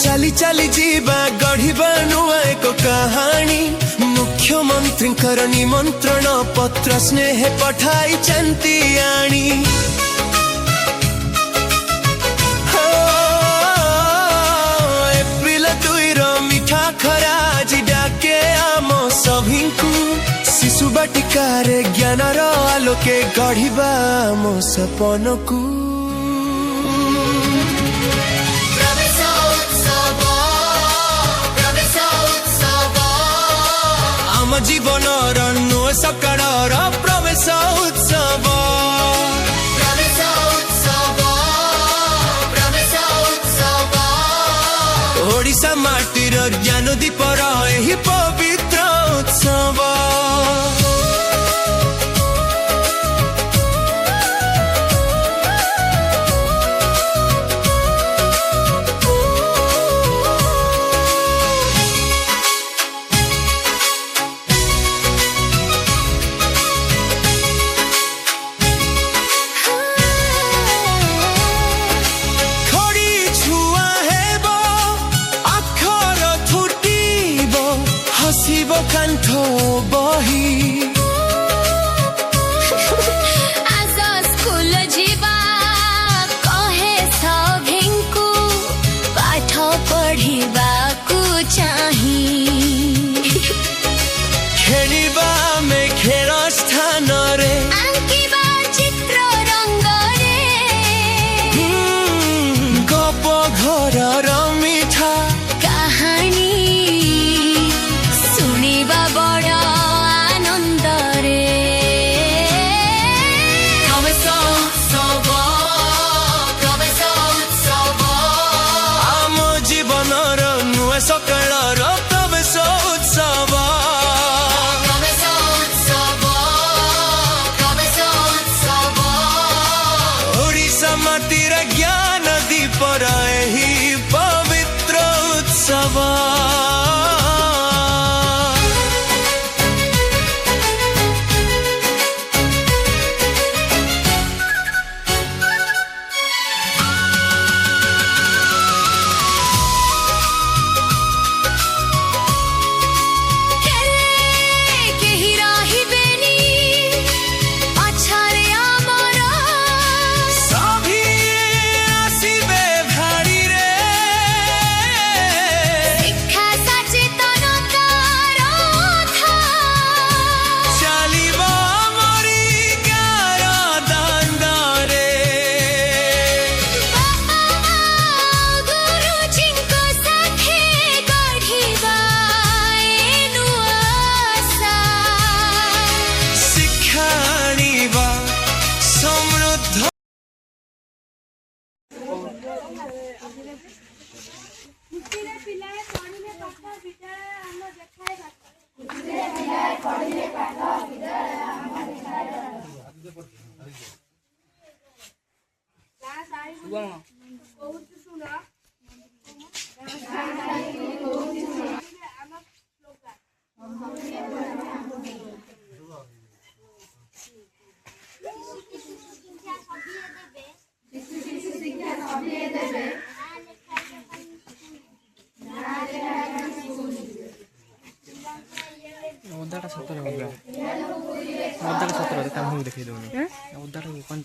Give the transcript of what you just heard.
चली चली जीवा गढ़िबा नुआ एक कहानी मुख्यमंत्री निमंत्रण पत्र स्नेह पठाई चंती आनी एप्रिल 2 मिठा खरा आज डाके आम सभी शिशु बाटिकार ज्ञानर आलोके गढ़िबा आम सपन को जीवन नुआ सकाळर प्रवेश उत्सव ओडिशा माटीर ज्ञान दीपर एही पवित्र उत्सव कंठ बही आज स्कूल जीवा कहे सभिंकु पाठ पढ़िबा को चाही खेलिबा में खेल स्थान रे आंकिबा चित्र रंग रे गप घर मिठा कहानी बड़ आनंद रे आम जीवनर नुआ सकाळर प्रवेश उत्सव ओडिशा माटीर ज्ञान दीपर एही पवित्र उत्सव उद्धार 17 काम देखिए उद्धार कौन